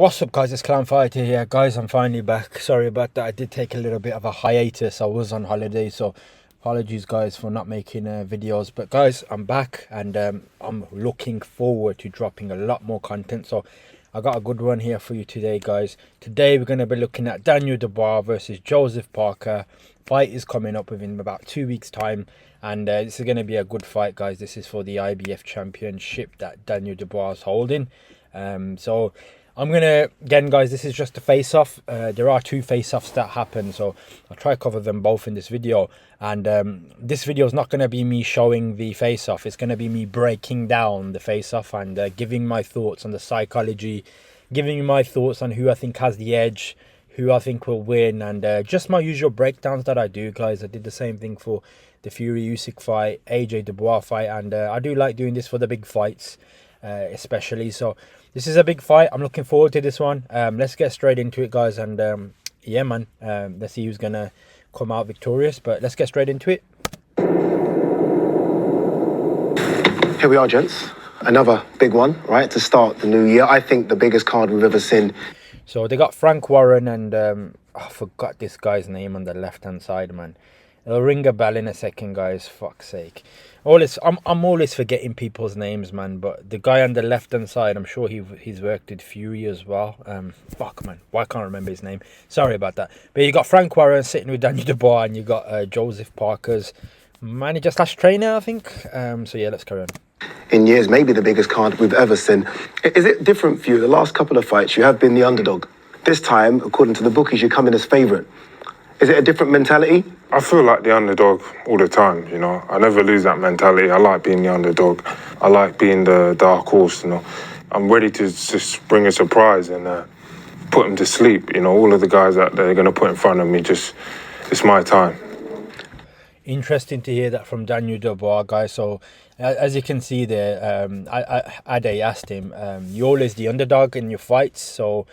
What's up guys, it's Clown Fighter here. Guys, I'm finally back. Sorry about that, I did take a little bit of a hiatus. I was on holiday, so apologies guys for not making videos. But guys, I'm back and I'm looking forward to dropping a lot more content. So I got a good one here for you today guys. Today we're going to be looking at Daniel Dubois versus Joseph Parker. Fight is coming up within about 2 weeks time, and this is going to be a good fight guys. This is for the IBF championship that Daniel Dubois is holding. So I'm gonna, again guys, this is just a face-off. There are two face-offs that happen, so I'll try to cover them both in this video. And this video is not going to be me showing the face-off, it's going to be me breaking down the face-off and giving my thoughts on the psychology, giving you my thoughts on who I think has the edge, who I think will win, and just my usual breakdowns that I do guys. I did the same thing for the Fury Usyk fight, AJ Dubois fight, and I do like doing this for the big fights especially. So this is a big fight, I'm looking forward to this one. Let's get straight into it guys, and yeah man, let's see who's gonna come out victorious, but let's get straight into it. Here we are gents, another big one, right, to start the new year. I think the biggest card we've ever seen. So they got Frank Warren and I forgot this guy's name on the left hand side, man. It'll ring a bell in a second guys, fuck's sake. I'm always forgetting people's names, man. But the guy on the left hand side, I'm sure he's worked with Fury as well. Fuck man, why can't I remember his name? Sorry about that. But you got Frank Warren sitting with Daniel Dubois, and you got Joseph Parker's manager slash trainer, I think. So yeah, let's carry on. In years, maybe the biggest card we've ever seen. Is it different for you? The last couple of fights, you have been the underdog. This time, according to the bookies, you come in as favourite. Is it a different mentality? I feel like the underdog all the time, you know. I never lose that mentality. I like being the underdog. I like being the dark horse, you know. I'm ready to just bring a surprise and put them to sleep. You know, all of the guys that they're going to put in front of me, it's my time. Interesting to hear that from Daniel Dubois, guys. So as you can see there, Ade asked him, you're always the underdog in your fights, so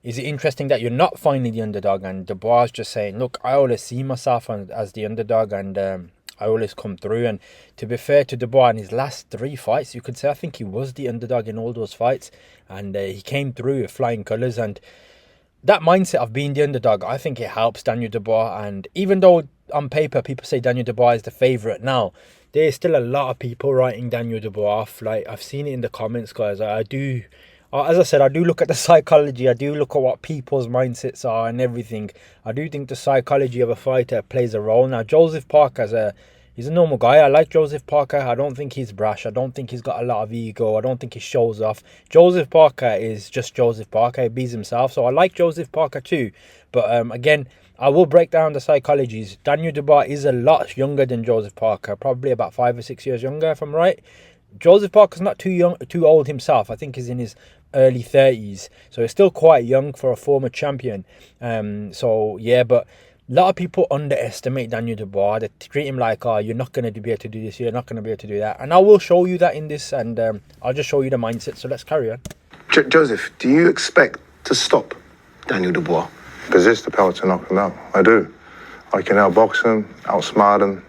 is it interesting that you're not finally the underdog? And Dubois just saying, look, I always see myself as the underdog, and I always come through. And to be fair to Dubois, in his last 3 fights, you could say I think he was the underdog in all those fights, and he came through with flying colours. And that mindset of being the underdog, I think it helps Daniel Dubois. And even though on paper people say Daniel Dubois is the favourite now, there's still a lot of people writing Daniel Dubois off. Like, I've seen it in the comments, guys. As I said, I do look at the psychology. I do look at what people's mindsets are and everything. I do think the psychology of a fighter plays a role. Now, Joseph Parker, he's a normal guy. I like Joseph Parker. I don't think he's brash. I don't think he's got a lot of ego. I don't think he shows off. Joseph Parker is just Joseph Parker. He beats himself. So I like Joseph Parker too. But again, I will break down the psychologies. Daniel Dubois is a lot younger than Joseph Parker. Probably about 5 or 6 years younger, if I'm right. Joseph Parker's not too old himself. I think he's in his early 30s, so he's still quite young for a former champion. So yeah, but a lot of people underestimate Daniel Dubois. They treat him like, oh, you're not going to be able to do this, you're not going to be able to do that. And I will show you that in this, and I'll just show you the mindset. So let's carry on. Joseph, do you expect to stop Daniel Dubois? Possess the power to knock him out. I do. I can outbox him, outsmart him.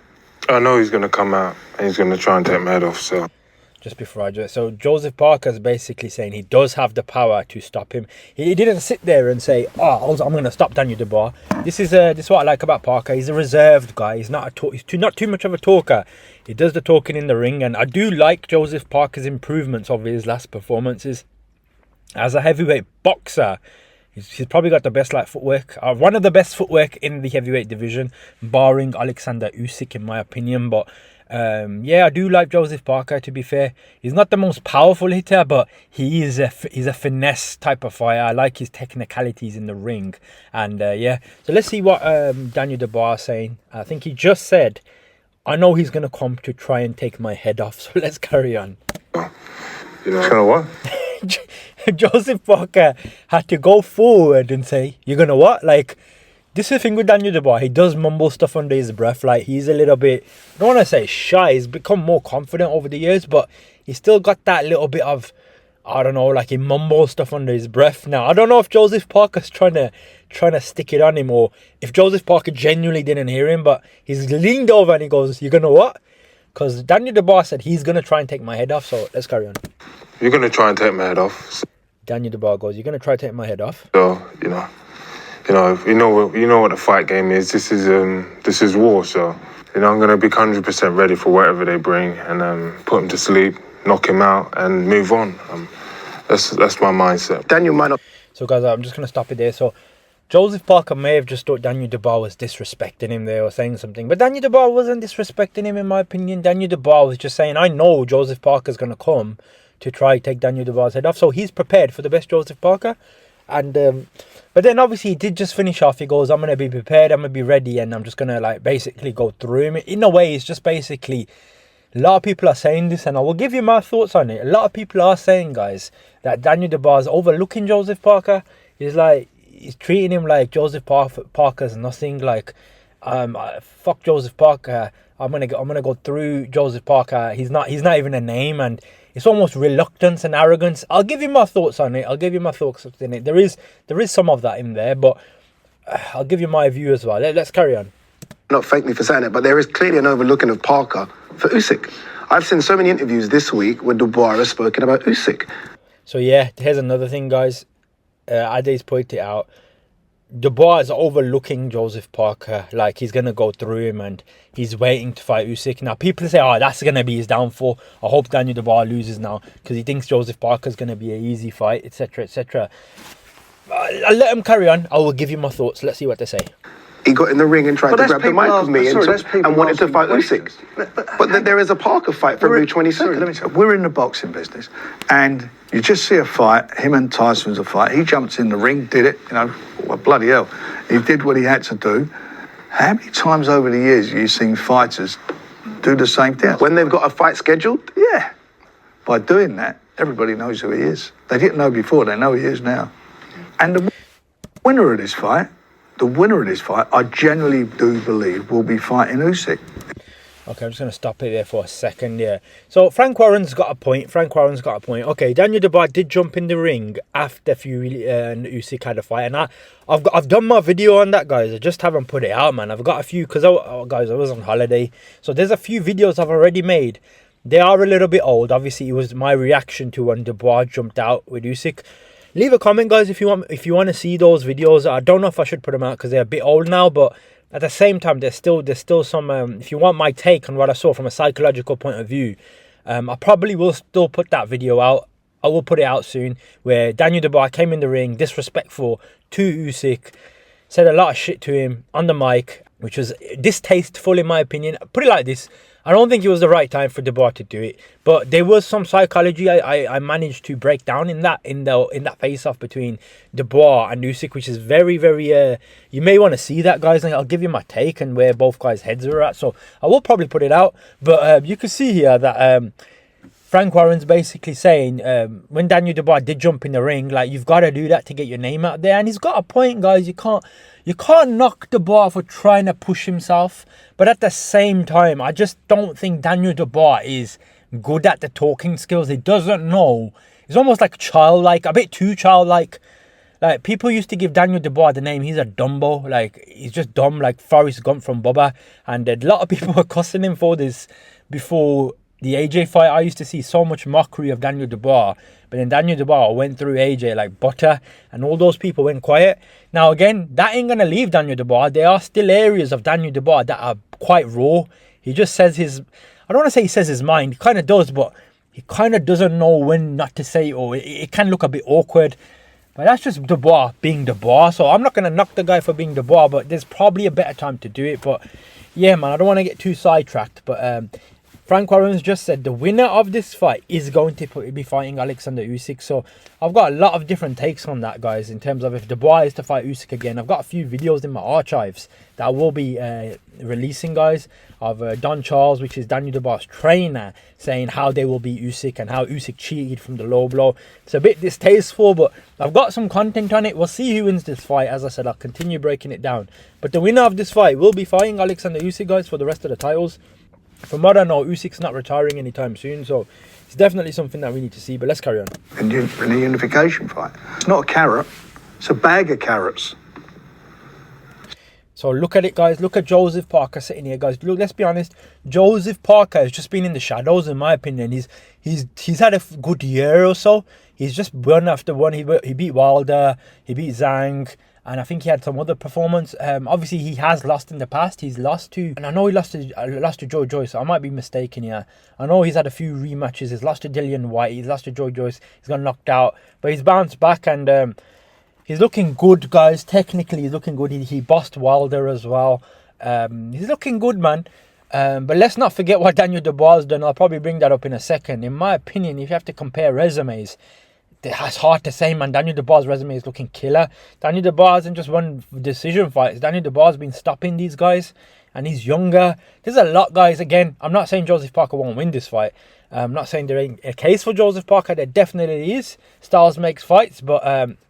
I know he's going to come out and he's going to try and take my head off, so... Just before I do it, so Joseph Parker's basically saying he does have the power to stop him. He didn't sit there and say, oh, I'm going to stop Daniel Dubois. This is what I like about Parker. He's a reserved guy. He's not not too much of a talker. He does the talking in the ring, and I do like Joseph Parker's improvements over his last performances. As a heavyweight boxer, he's probably got the best footwork, one of the best footwork in the heavyweight division, barring Alexander Usyk in my opinion. But yeah, I do like Joseph Parker, to be fair. He's not the most powerful hitter, but he's a finesse type of fighter. I like his technicalities in the ring. And yeah, so let's see what Daniel Dubois is saying. I think he just said, I know he's going to come to try and take my head off. So let's carry on. You know, kind of what? Joseph Parker had to go forward and say, you're going to what? Like, this is the thing with Daniel Dubois. He does mumble stuff under his breath. Like, he's a little bit, I don't want to say shy. He's become more confident over the years, but he's still got that little bit of, I don't know, like he mumbles stuff under his breath. Now, I don't know if Joseph Parker's trying to stick it on him, or if Joseph Parker genuinely didn't hear him, but he's leaned over and he goes, you're going to what? Because Daniel Dubois said he's going to try and take my head off. So let's carry on. You're going to try and take my head off. Daniel Dubois goes, "You're gonna try to take my head off." So you know what the fight game is. This is war. So I'm gonna be 100% ready for whatever they bring, and put him to sleep, knock him out, and move on. That's my mindset. Daniel might not. So guys, I'm just gonna stop it there. So Joseph Parker may have just thought Daniel Dubois was disrespecting him there or saying something, but Daniel Dubois wasn't disrespecting him in my opinion. Daniel Dubois was just saying, I know Joseph Parker's gonna come to try take Daniel Dubois' head off, so he's prepared for the best Joseph Parker. And but then obviously he did just finish off. He goes, I'm gonna be prepared, I'm gonna be ready, and I'm just gonna like basically go through him. In a way, it's just basically, a lot of people are saying this, and I will give you my thoughts on it. A lot of people are saying, guys, that Daniel Dubois is overlooking Joseph Parker. He's treating him like Joseph Parker's nothing. Like, fuck Joseph Parker. I'm gonna go through Joseph Parker. He's not even a name, and it's almost reluctance and arrogance. I'll give you my thoughts on it. There is some of that in there, but I'll give you my view as well. Let's carry on. Not thank me for saying it, but there is clearly an overlooking of Parker for Usyk. I've seen so many interviews this week where Dubois has spoken about Usyk. So yeah, here's another thing, guys. Ade's pointed out, Dubois is overlooking Joseph Parker, like he's going to go through him and he's waiting to fight Usyk. Now people say, oh, that's going to be his downfall. I hope Daniel Dubois loses now because he thinks Joseph Parker is going to be an easy fight, etc, etc. I'll let him carry on. I will give you my thoughts. Let's see what they say. He got in the ring and tried to grab the mic with me and wanted to fight Usyk. But there is a Parker fight February 22nd. Sorry, let me tell you, we're in the boxing business, and you just see a fight, him and Tyson's a fight. He jumps in the ring, did it, well, bloody hell. He did what he had to do. How many times over the years have you seen fighters do the same thing? When they've got a fight scheduled? Yeah. By doing that, everybody knows who he is. They didn't know before, they know who he is now. And the winner of this fight, I genuinely do believe will be fighting Usyk. Okay, I'm just going to stop it there for a second, yeah. So Frank Warren's got a point. Okay, Daniel Dubois did jump in the ring after Fury and Usyk had a fight. And I've done my video on that, guys. I just haven't put it out, man. I've got a few, because, guys, I was on holiday. So there's a few videos I've already made. They are a little bit old. Obviously, it was my reaction to when Dubois jumped out with Usyk. Leave a comment, guys, if you want to see those videos. I don't know if I should put them out because they're a bit old now, but at the same time, there's still some. If you want my take on what I saw from a psychological point of view, I probably will still put that video out. I will put it out soon, where Daniel Dubois came in the ring, disrespectful to Usyk, said a lot of shit to him on the mic, which was distasteful in my opinion. Put it like this. I don't think it was the right time for Dubois to do it, but there was some psychology I managed to break down in that face-off between Dubois and Usyk, which is very, very. You may want to see that, guys, and I'll give you my take and where both guys' heads are at. So I will probably put it out, but you can see here that Frank Warren's basically saying when Daniel Dubois did jump in the ring, like, you've got to do that to get your name out there, and he's got a point, guys. You can't knock Dubois for trying to push himself. But at the same time, I just don't think Daniel Dubois is good at the talking skills. He doesn't know. He's almost like childlike, a bit too childlike. Like, people used to give Daniel Dubois the name, he's a Dumbo. Like, he's just dumb, like Forrest Gump from Bubba. And a lot of people were cussing him for this before the AJ fight. I used to see so much mockery of Daniel Dubois. But then Daniel Dubois went through AJ like butter, and all those people went quiet. Now again, that ain't going to leave Daniel Dubois. There are still areas of Daniel Dubois that are quite raw. He just says I don't want to say he says his mind. He kind of does, but he kind of doesn't know when not to say it, or it can look a bit awkward. But that's just Dubois being Dubois. So I'm not going to knock the guy for being Dubois, but there's probably a better time to do it. But yeah, man, I don't want to get too sidetracked. But Frank Warren's just said the winner of this fight is going to be fighting Alexander Usyk. So I've got a lot of different takes on that, guys, in terms of if Dubois is to fight Usyk again. I've got a few videos in my archives that I will be releasing, guys, of Don Charles, which is Daniel Dubois' trainer, saying how they will beat Usyk and how Usyk cheated from the low blow. It's a bit distasteful, but I've got some content on it. We'll see who wins this fight. As I said, I'll continue breaking it down. But the winner of this fight will be fighting Alexander Usyk, guys, for the rest of the titles. From what I know, Usyk's not retiring anytime soon, so it's definitely something that we need to see. But let's carry on. In the unification fight, it's not a carrot; it's a bag of carrots. So look at it, guys. Look at Joseph Parker sitting here, guys. Look, let's be honest. Joseph Parker has just been in the shadows, in my opinion. He's had a good year or so. He's just one after one. He beat Wilder, he beat Zhang, and I think he had some other performance. Obviously, he has lost in the past. He's lost to, and I know he lost to Joe Joyce. So I might be mistaken here. I know he's had a few rematches. He's lost to Dillian White. He's lost to Joe Joyce. He's got knocked out, but he's bounced back and. He's looking good, guys. Technically, he's looking good. He bossed Wilder as well. He's looking good, man. But let's not forget what Daniel Dubois has done. I'll probably bring that up in a second. In my opinion, if you have to compare resumes, it's hard to say, man. Daniel Dubois' resume is looking killer. Daniel Dubois hasn't just won decision fights. Daniel Dubois has been stopping these guys, and he's younger. There's a lot, guys. Again, I'm not saying Joseph Parker won't win this fight. I'm not saying there ain't a case for Joseph Parker. There definitely is. Styles makes fights, but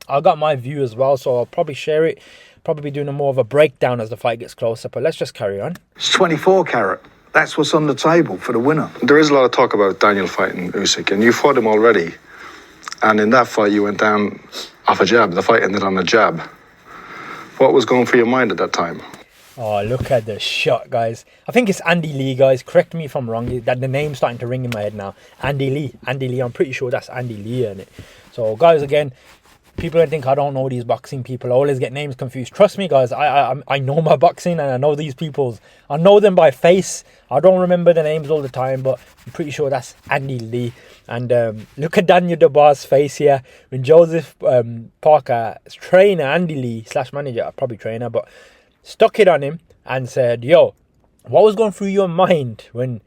I got my view as well, so I'll probably share it. Probably be doing more of a breakdown as the fight gets closer, but let's just carry on. It's 24 carat. That's what's on the table for the winner. There is a lot of talk about Daniel fighting Usyk, and you fought him already. And in that fight, you went down off a jab. The fight ended on a jab. What was going through your mind at that time? Oh, look at the shot, guys. I think it's Andy Lee, guys. Correct me if I'm wrong. That the name's starting to ring in my head now. Andy Lee. I'm pretty sure that's Andy Lee in it. So, guys, again, people don't think I don't know these boxing people. I always get names confused. Trust me, guys. I know my boxing and I know these people's. I know them by face. I don't remember the names all the time, but I'm pretty sure that's Andy Lee. And look at Daniel Dubois' face here. When Joseph Parker's trainer, Andy Lee / manager, probably trainer, but stuck it on him and said, yo, what was going through your mind when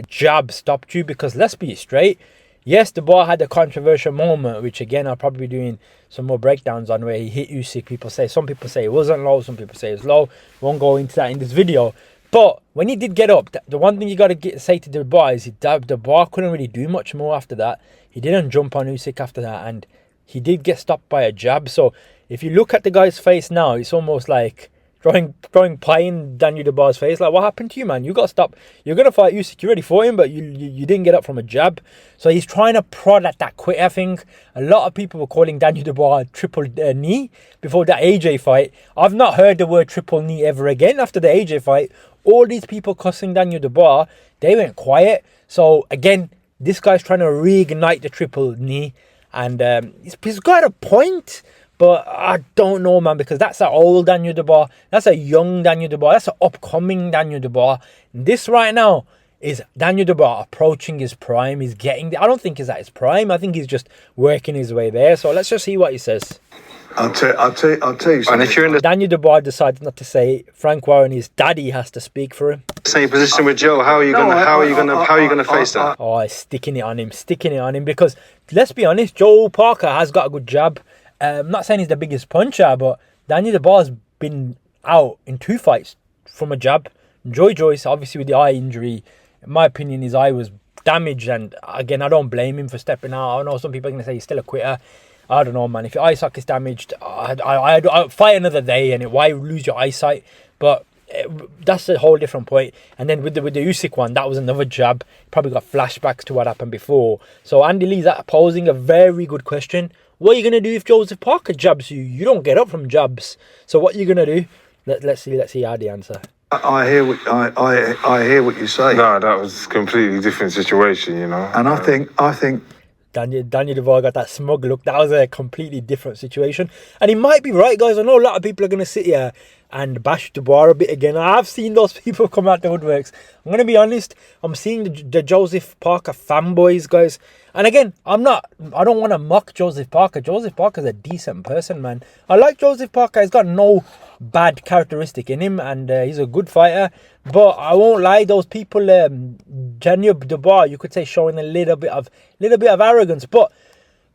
jab stopped you? Because let's be straight, yes, Dubois had a controversial moment, which again I'll probably be doing some more breakdowns on, where he hit Usyk. Some people say it wasn't low, some people say it was low. Won't go into that in this video. But when he did get up, the one thing you got to say to Dubois is Dubois couldn't really do much more after that. He didn't jump on Usyk after that, and he did get stopped by a jab. So if you look at the guy's face now, it's almost like throwing pie in Daniel Dubois' face. Like, what happened to you, man? You got stopped. You're going to fight Usyk. You ready for him, but you didn't get up from a jab. So he's trying to prod at that quitter thing. A lot of people were calling Daniel Dubois triple knee before that AJ fight. I've not heard the word triple knee ever again after the AJ fight. All these people cussing Daniel Dubois, they went quiet. So, again, this guy's trying to reignite the triple knee. And he's got a point. But I don't know, man, because that's an old Daniel Dubois. That's a young Daniel Dubois. That's an upcoming Daniel Dubois. This right now is Daniel Dubois approaching his prime. He's getting there. I don't think he's at his prime. I think he's just working his way there. So let's just see what he says. I'll tell you something. And if you're in the Daniel Dubois decided not to say Frank Warren, his daddy, has to speak for him. same position with Joe, how are you gonna face that? Oh, he's sticking it on him because let's be honest, Joe Parker has got a good jab. I'm not saying he's the biggest puncher, but Daniel Dubois has been out in 2 fights from a jab. Joe Joyce, obviously with the eye injury, in my opinion, his eye was damaged, and again, I don't blame him for stepping out. I know some people are going to say he's still a quitter. I don't know, man. If your eye socket's damaged, I'd fight another day, and why lose your eyesight? But that's a whole different point. And then with the Usyk one, that was another jab. Probably got flashbacks to what happened before. So Andy Lee's posing a very good question. What are you going to do if Joseph Parker jabs you? You don't get up from jabs. So what are you going to do? Let's see how the answer. I hear what you say. No, that was a completely different situation, you know. And I think Daniel Dubois got that smug look. That was a completely different situation. And he might be right, guys. I know a lot of people are going to sit here and bash Dubois a bit again. I've seen those people come out the woodworks. I'm going to be honest. I'm seeing the Joseph Parker fanboys, guys. And again, I don't want to mock Joseph Parker. Joseph Parker's a decent person, man. I like Joseph Parker. He's got no bad characteristic in him, and he's a good fighter. But I won't lie, those people, Daniel Dubois, you could say, showing a little bit of arrogance. But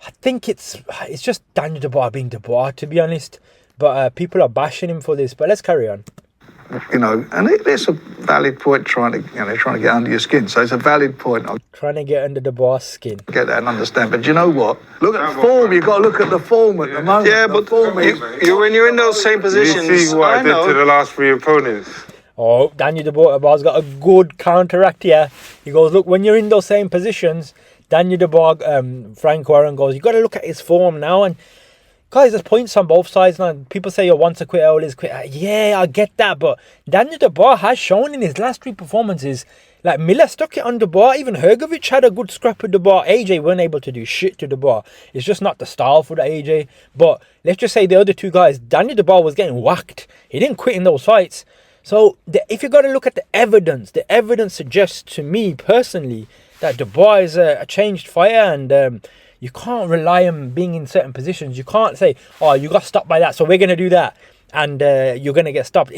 I think it's just Daniel Dubois being Dubois, to be honest. But people are bashing him for this. But let's carry on. You know, and it's a valid point trying to get under your skin. So it's a valid point. I'll trying to get under Dubois' skin. Get that and understand. But you know what? Look at the form. You've got to look at the form at the moment. Yeah, but when you're in those same positions, You see what I did to the last 3 opponents? Oh, Daniel Dubois got a good counteract here. He goes, look, when you're in those same positions, Daniel Dubois, Frank Warren goes, you got to look at his form now. And guys, there's points on both sides now. People say, once a quitter, always a quitter. Yeah, I get that, but Daniel Dubois has shown in his last 3 performances, like Miller stuck it on Dubois. Even Hergovic had a good scrap with Dubois. AJ weren't able to do shit to Dubois. It's just not the style for the AJ. But let's just say the other 2 guys, Daniel Dubois was getting whacked. He didn't quit in those fights. So if you got to look at the evidence suggests to me personally that Dubois is a changed fighter, and you can't rely on being in certain positions. You can't say, oh, you got stopped by that, so we're going to do that, and you're going to get stopped.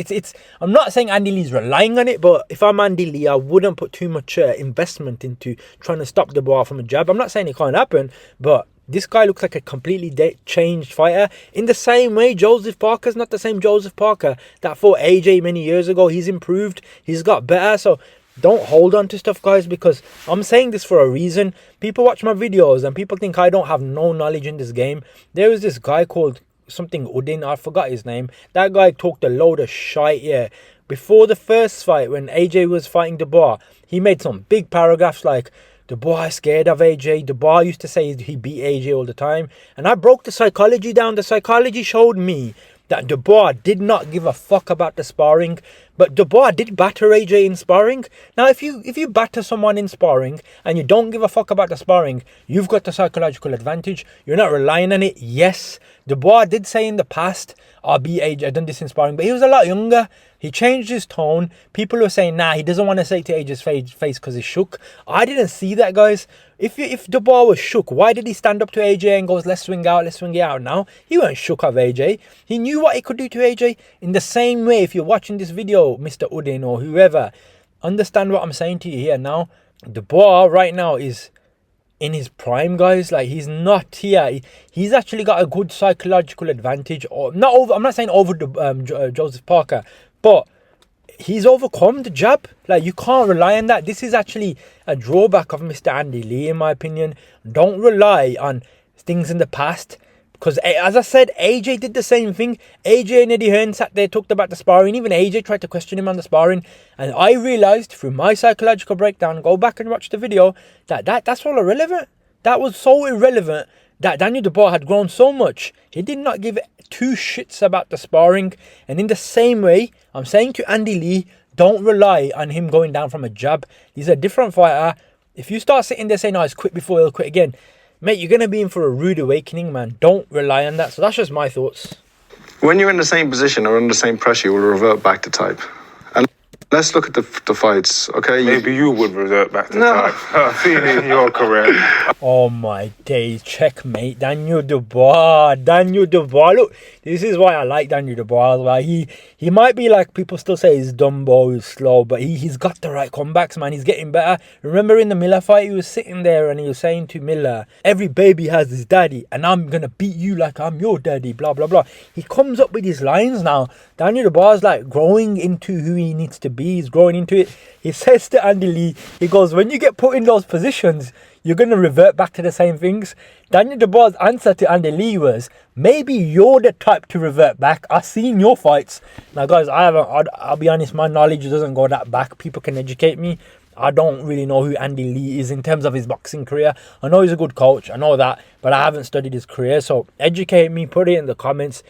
I'm not saying Andy Lee's relying on it, but if I'm Andy Lee, I wouldn't put too much investment into trying to stop Dubois from a jab. I'm not saying it can't happen, but this guy looks like a completely changed fighter. In the same way, Joseph Parker's not the same Joseph Parker that fought AJ many years ago. He's improved. He's got better. So don't hold on to stuff, guys, because I'm saying this for a reason. People watch my videos and people think I don't have no knowledge in this game. There was this guy called something Udin. I forgot his name. That guy talked a load of shite, yeah. Before the first fight, when AJ was fighting Dubois, he made some big paragraphs like, Dubois is scared of AJ. Dubois used to say he beat AJ all the time. And I broke the psychology down. The psychology showed me that Dubois did not give a fuck about the sparring. But Dubois did batter AJ in sparring. Now, if you batter someone in sparring and you don't give a fuck about the sparring, you've got the psychological advantage. You're not relying on it. Yes, Dubois did say in the past, I beat AJ, I done this in sparring. But he was a lot younger. He changed his tone. People were saying, nah, he doesn't want to say it to AJ's face because he's shook. I didn't see that, guys. If Dubois was shook, why did he stand up to AJ and goes, let's swing it out now? He weren't shook of AJ. He knew what he could do to AJ. In the same way, if you're watching this video, Mr. Udin or whoever, understand what I'm saying to you here now. Dubois right now is in his prime, guys. Like, he's not here. He's actually got a good psychological advantage. Or not over. I'm not saying over Joseph Parker, but he's overcome the jab. Like, you can't rely on that. This is actually a drawback of Mr. Andy Lee, in my opinion. Don't rely on things in the past. Because, as I said, AJ did the same thing. AJ and Eddie Hearn sat there, talked about the sparring. Even AJ tried to question him on the sparring. And I realised through my psychological breakdown, go back and watch the video, that's all irrelevant. That was so irrelevant that Daniel Dubois had grown so much. He did not give 2 shits about the sparring. And in the same way, I'm saying to Andy Lee, don't rely on him going down from a jab. He's a different fighter. If you start sitting there saying, oh, he's quit before he'll quit again, mate, you're going to be in for a rude awakening, man. Don't rely on that. So that's just my thoughts. When you're in the same position or under the same pressure, you will revert back to type. And let's look at the fights, okay? Maybe you would revert back to type. I've seen it in your career. Oh my days, checkmate. Daniel Dubois. Look, this is why I like Daniel Dubois. Like, he might be like, people still say he's Dumbo, he's slow, but he's got the right comebacks, man. He's getting better. Remember in the Miller fight, he was sitting there and he was saying to Miller, every baby has his daddy and I'm going to beat you like I'm your daddy, blah, blah, blah. He comes up with his lines now. Daniel Dubois is like growing into who he needs to be. He's growing into it. He says to Andy Lee, he goes, when you get put in those positions, you're going to revert back to the same things. Daniel Dubois' answer to Andy Lee was, maybe you're the type to revert back. I've seen your fights. Now, guys, I'll be honest, my knowledge doesn't go that back. People can educate me. I don't really know who Andy Lee is in terms of his boxing career. I know he's a good coach. I know that. But I haven't studied his career. So educate me. Put it in the comments.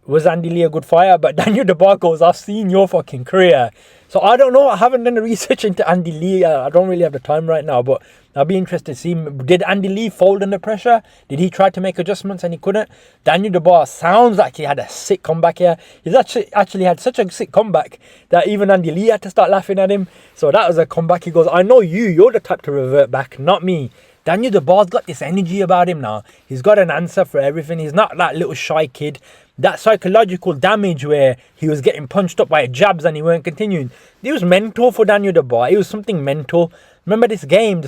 Was Andy Lee a good fighter? But Daniel Dubois goes, I've seen your fucking career. So I don't know. I haven't done the research into Andy Lee. I don't really have the time right now. But I'll be interested to see. Did Andy Lee fold under pressure? Did he try to make adjustments and he couldn't? Daniel Dubois sounds like he had a sick comeback here. He's actually had such a sick comeback that even Andy Lee had to start laughing at him. So that was a comeback. He goes, I know you're the type to revert back, not me. Daniel Dubois got this energy about him now. He's got an answer for everything. He's not that little shy kid. That psychological damage where he was getting punched up by jabs and he weren't continuing. It was mental for Daniel Dubois. It was something mental. Remember this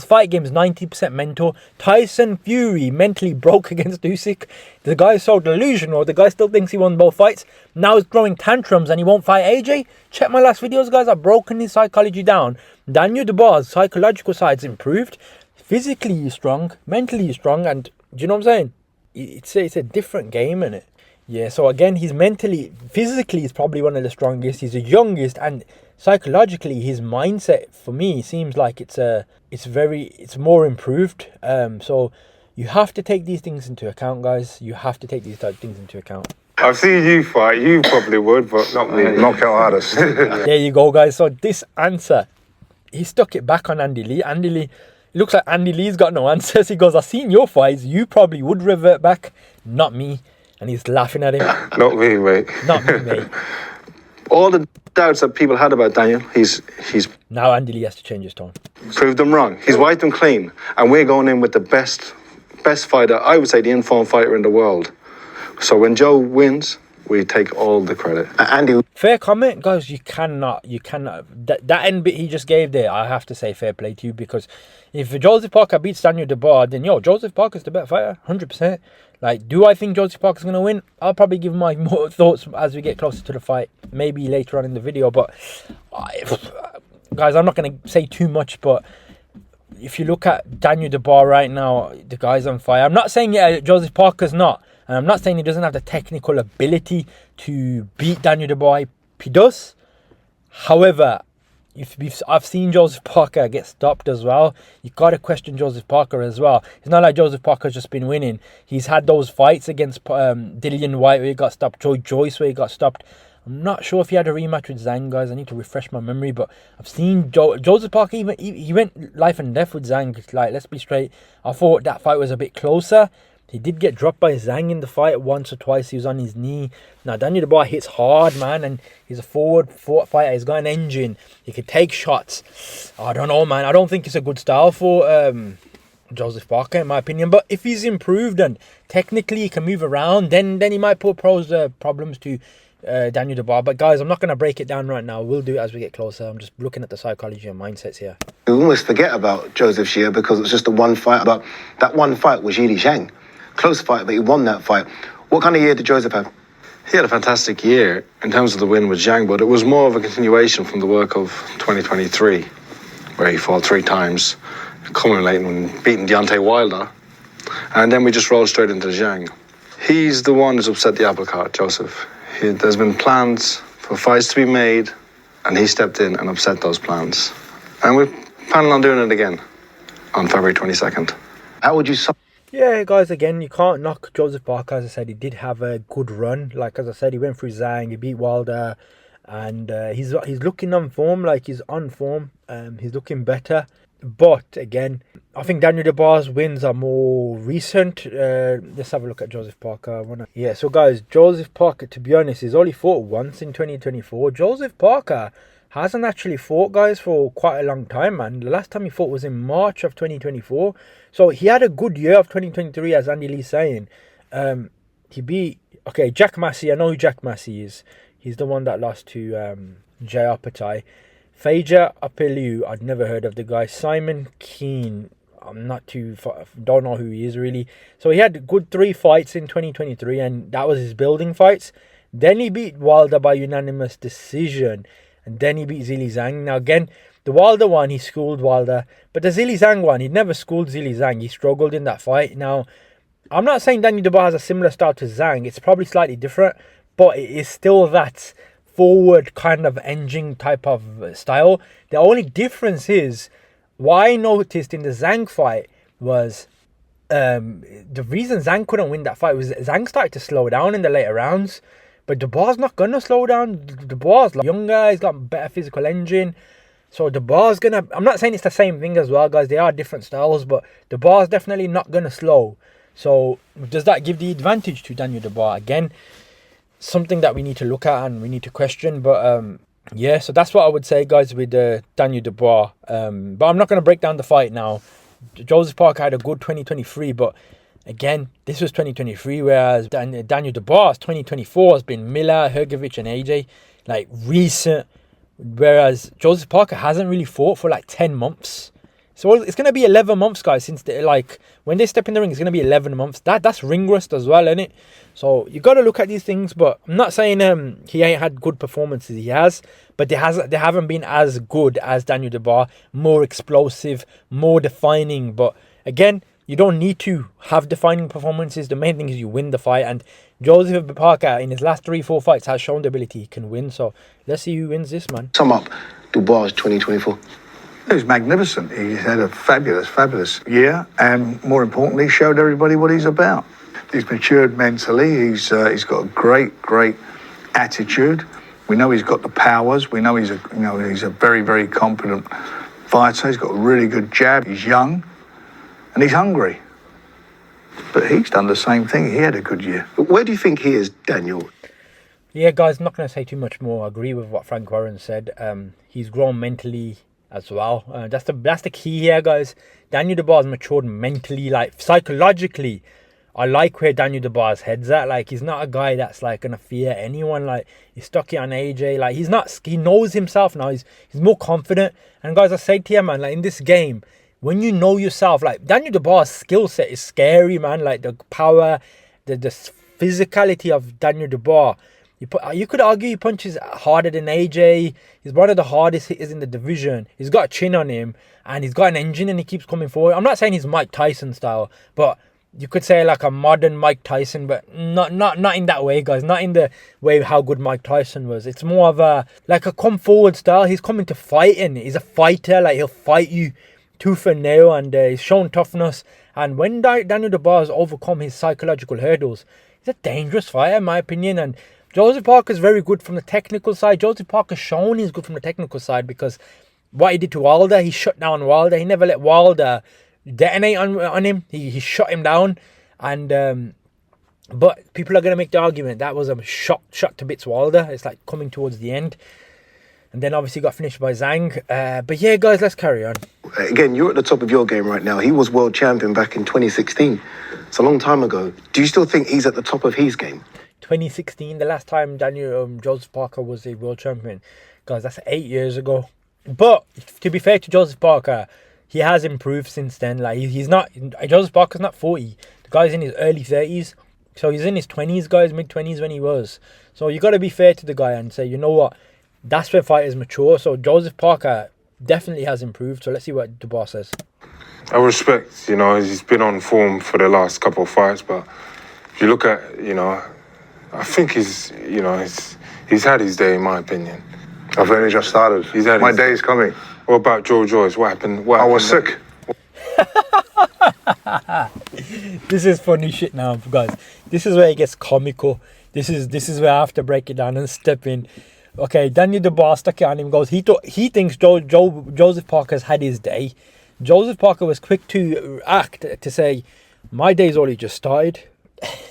fight game is 90% mental. Tyson Fury mentally broke against Usyk. The guy's so delusional. The guy still thinks he won both fights. Now he's throwing tantrums and he won't fight AJ. Check my last videos, guys. I've broken his psychology down. Daniel Dubois' psychological side's improved. Physically he's strong. Mentally he's strong. And do you know what I'm saying? It's a different game, innit? Yeah, so again, physically he's probably one of the strongest. He's the youngest, and psychologically his mindset for me seems like it's more improved. So You have to take these things into account, guys. You have to take these things into account. I've seen you fight. You probably would, but not me. Knockout artist. There you go, guys. So this answer, he stuck it back on Andy Lee. Andy Lee, it looks like Andy Lee's got no answers. He goes, I've seen your fights. You probably would revert back. Not me. And he's laughing at him. Not me, mate. Not me, mate. All the doubts that people had about Daniel, he's Now Andy Lee has to change his tone. proved them wrong. He's wiped them clean. And we're going in with the best fighter, I would say the informed fighter in the world. So when Joe wins, we take all the credit. Andy, Fair comment, guys. You cannot. That end bit he just gave there, I have to say fair play to you, because if Joseph Parker beats Daniel Dubois, then Joseph Parker's the better fighter, 100%. Like, do I think Joseph Parker's going to win? I'll probably give my more thoughts as we get closer to the fight, maybe later on in the video. But guys, I'm not going to say too much, but if you look at Daniel Dubois right now, the guy's on fire. I'm not saying Joseph Parker's not. And I'm not saying he doesn't have the technical ability to beat Daniel Dubois. He does. However, I've seen Joseph Parker get stopped as well. You've got to question Joseph Parker as well. It's not like Joseph Parker's just been winning. He's had those fights against Dillian White where he got stopped, Joe Joyce where he got stopped. I'm not sure if he had a rematch with Zhang, guys. I need to refresh my memory, but I've seen Joseph Parker, even he went life and death with Zhang. Like, let's be straight. I thought that fight was a bit closer. He did get dropped by Zhang in the fight once or twice. He was on his knee. Now, Daniel Dubois hits hard, man, and he's a forward fighter. He's got an engine. He can take shots. I don't know, man. I don't think it's a good style for Joseph Parker, in my opinion. But if he's improved and technically he can move around, then he might put problems to Daniel Dubois. But, guys, I'm not going to break it down right now. We'll do it as we get closer. I'm just looking at the psychology and mindsets here. we almost forget about Joseph Shea because it's just the one fight. But that one fight was Yili Zhang. Close fight, but he won that fight. What kind of year did Joseph have? He had a fantastic year in terms of the win with Zhang, but it was more of a continuation from the work of 2023, where he fought 3 times, culminating in beating Deontay Wilder. And then we just rolled straight into Zhang. He's the one who's upset the apple cart, Joseph. There's been plans for fights to be made, and he stepped in and upset those plans. And we're planning on doing it again on February 22nd. How would you Yeah, guys, again, you can't knock Joseph Parker. As I said, he did have a good run. Like, as I said, he went through Zhang, he beat Wilder, and he's looking on form, like he's on form. He's looking better. But, again, I think Daniel Dubois' wins are more recent. Let's have a look at Joseph Parker. Yeah, so, guys, Joseph Parker, to be honest, he's only fought once in 2024. Joseph Parker hasn't actually fought, guys, for quite a long time, man. The last time he fought was in March of 2024. So he had a good year of 2023, as Andy Lee's saying. He beat, Jack Massey. I know who Jack Massey is. He's the one that lost to Jay Apatai. Faja Apelu, I'd never heard of the guy. Simon Keane, don't know who he is really. So he had good 3 fights in 2023, and that was his building fights. Then he beat Wilder by unanimous decision. And then he beat Zhilei Zhang. Now, again, the Wilder one, he schooled Wilder. But the Zhilei Zhang one, he never schooled Zhilei Zhang. He struggled in that fight. Now, I'm not saying Daniel Dubois has a similar style to Zhang. It's probably slightly different. But it is still that forward kind of engine type of style. The only difference is, what I noticed in the Zhang fight was the reason Zhang couldn't win that fight was Zhang started to slow down in the later rounds. But Dubois not going to slow down. Dubois is younger. He's got better physical engine. So Dubois is going to... I'm not saying it's the same thing as well, guys. They are different styles. But Dubois is definitely not going to slow. So does that give the advantage to Daniel Dubois? Again, something that we need to look at and we need to question. But yeah, so that's what I would say, guys, with Daniel Dubois. But I'm not going to break down the fight now. Joseph Parker had a good 2023, but... Again, this was 2023, whereas Daniel Dubois 2024 has been Miller, Hergovich, and AJ, like recent. Whereas Joseph Parker hasn't really fought for like 10 months. So it's going to be 11 months, guys, since when they step in the ring, it's going to be 11 months. That's ring rust as well, isn't it? So you got to look at these things, but I'm not saying he ain't had good performances. He has, but they haven't been as good as Daniel Dubois, more explosive, more defining. But again, you don't need to have defining performances. The main thing is you win the fight. And Joseph Parker, in his last 3-4 fights, has shown the ability he can win. So let's see who wins this, man. sum up Dubois 2024? He was magnificent. He had a fabulous year, and more importantly, showed everybody what he's about. He's matured mentally. He's got a great attitude. We know he's got the powers. We know he's a very competent fighter. He's got a really good jab. He's young, and he's hungry. But he's done the same thing. He had a good year. Where do you think he is, Daniel? Yeah, guys, I'm not going to say too much more. I agree with what Frank Warren said. He's grown mentally as well. That's the key here, guys. Daniel Dubois has matured mentally, like psychologically. I like where Daniel Dubois' head's at. Like, he's not a guy that's like gonna fear anyone. Like, he's stuck it on AJ. Like, he's not. He knows himself now. He's more confident. And guys, I say to you, man, like in this game, when you know yourself, like Daniel Dubois' skill set is scary, man. Like the power, the physicality of Daniel Dubois. You could argue he punches harder than AJ. He's one of the hardest hitters in the division. He's got a chin on him, and he's got an engine, and he keeps coming forward. I'm not saying he's Mike Tyson style, but you could say like a modern Mike Tyson, but not in that way, guys. Not in the way how good Mike Tyson was. It's more of a like a come forward style. He's coming to fighting. He's a fighter. Like, he'll fight you tooth and nail, and he's shown toughness. And when Daniel Dubois has overcome his psychological hurdles, he's a dangerous fighter, in my opinion. And Joseph Parker's very good from the technical side. Joseph Parker's shown he's good from the technical side because what he did to Wilder, he shut down Wilder. He never let Wilder detonate on him. He shut him down. And but people are going to make the argument that was a shot to bits Wilder. It's like coming towards the end. And then obviously got finished by Zhang. But yeah, guys, let's carry on. Again, you're at the top of your game right now. He was world champion back in 2016. It's a long time ago. Do you still think he's at the top of his game? 2016, the last time Joseph Parker was a world champion. Guys, that's 8 years ago. But to be fair to Joseph Parker, he has improved since then. Like, he's not, Joseph Parker's not 40. The guy's in his early 30s. So he's in his 20s, guys, mid-20s when he was. So you got to be fair to the guy and say, you know what? That's where fighters mature. So Joseph Parker definitely has improved. So let's see what Dubois says. I respect, he's been on form for the last couple of fights, but if you look at, I think he's had his day, in my opinion. I've only just started. My day is coming. What about Joe Joyce? What happened? I was sick. This is funny shit now, guys. This is where it gets comical. This is where I have to break it down and step in. Okay, Daniel Dubois stuck it on him. Goes, he thinks Joseph Parker's had his day. Joseph Parker was quick to act to say, my day's only just started.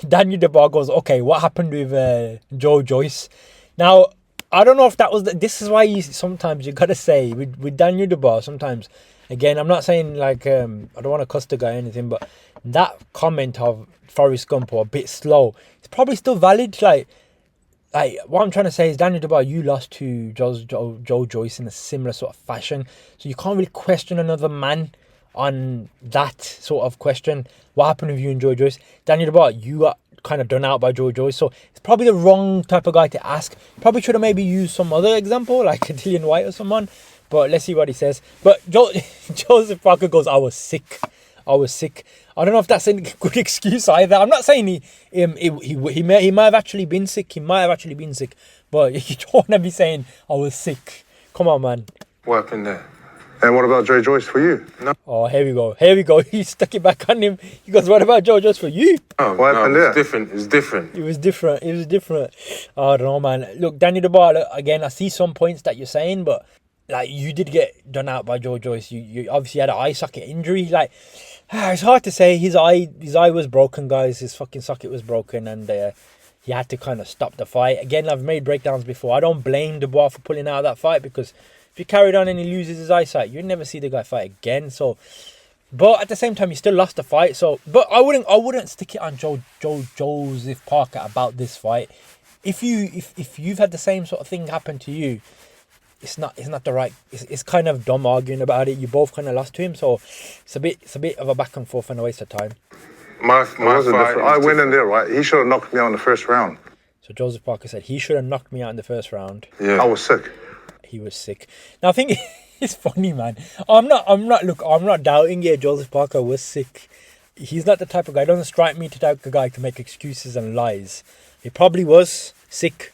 Daniel Dubois goes, okay, what happened with Joe Joyce? Now, I don't know if that was this is why sometimes you gotta say with Daniel Dubois. Sometimes, again, I'm not saying like I don't want to cuss the guy or anything, but that comment of Forrest Gump or a bit slow, it's probably still valid. Like what I'm trying to say is, Daniel Dubois, you lost to Joe Joyce in a similar sort of fashion, so you can't really question another man on that sort of question. What happened with you and Joe Joyce? Daniel Dubois, you got kind of done out by Joe Joyce, so it's probably the wrong type of guy to ask. Probably should have maybe used some other example, like a Dillian White or someone. But let's see what he says. But Joseph Parker goes, I was sick. I don't know if that's a good excuse either. I'm not saying he may have actually been sick. But you don't want to be saying I was sick. Come on, man. What happened there? And what about Joe Joyce for you? No. Oh, here we go. He stuck it back on him. He goes, what about Joe Joyce for you? What happened there? It's different. It was different. I don't know, man. Look, Daniel Dubois, again, I see some points that you're saying, but like, you did get done out by Joe Joyce. You obviously had an eye socket injury. Like, it's hard to say. His eye was broken, guys. His fucking socket was broken, and he had to kind of stop the fight. Again, I've made breakdowns before. I don't blame Dubois for pulling out of that fight, because if he carried on and he loses his eyesight, you'd never see the guy fight again. So, but at the same time, he still lost the fight. So, but I wouldn't stick it on Joseph Parker about this fight. If you've had the same sort of thing happen to you, it's not the right. It's kind of dumb arguing about it. You both kind of lost to him, so it's a bit of a back and forth and a waste of time. My fight. I went in there, right? He should have knocked me out in the first round. So Joseph Parker said he should have knocked me out in the first round. Yeah, I was sick. He was sick. Now I think it's funny, man. I'm not doubting. Yeah, Joseph Parker was sick. He's not the type of guy. It doesn't strike me to type of guy to make excuses and lies. He probably was sick,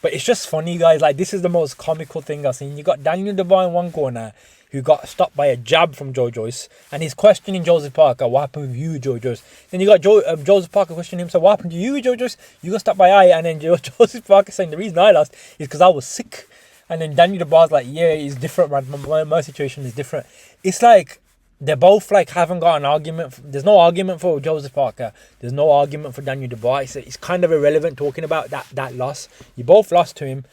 but it's just funny, guys. Like, this is the most comical thing I've seen. You got Daniel Dubois in one corner, who got stopped by a jab from Joe Joyce, and he's questioning Joseph Parker, what happened with you, Joe Joyce? Then you got Joseph Parker questioning him, so what happened to you, Joe Joyce? You got stopped by I, and then Joseph Parker saying the reason I lost is because I was sick. And then Daniel Dubois like, yeah, it's different, man. My situation is different. It's like they both like haven't got an argument. There's no argument for Joseph Parker. There's no argument for Daniel Dubois. It's kind of irrelevant talking about that loss. You both lost to him,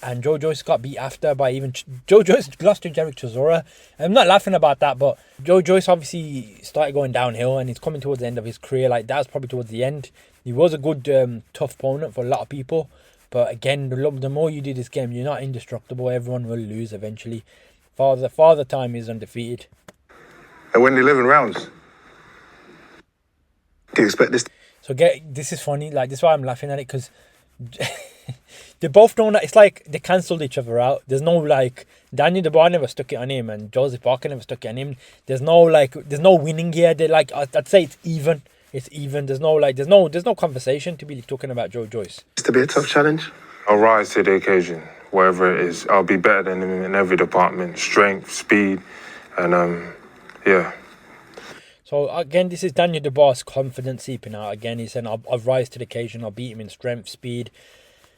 and Joe Joyce got beat after by even Joe Joyce lost to Jerry Chisora. I'm not laughing about that, but Joe Joyce obviously started going downhill, and he's coming towards the end of his career. Like that was probably towards the end. He was a good tough opponent for a lot of people, but again, the more you do this game, you're not indestructible. Everyone will lose eventually. Father Time is undefeated. And when 11 rounds. Do you expect this? So this is funny. Like this is why I'm laughing at it, because they both know that it's like they cancelled each other out. There's no like Daniel Dubois never stuck it on him, and Joseph Parker never stuck it on him. There's no winning here. They like I'd say it's even. It's even. There's no conversation to be talking about Joe Joyce. It's to be a tough challenge. I'll rise to the occasion, wherever it is. I'll be better than him in every department: strength, speed, and yeah. So again, this is Daniel Dubois' confidence seeping out. Again, he's saying, I'll rise to the occasion. I'll beat him in strength, speed.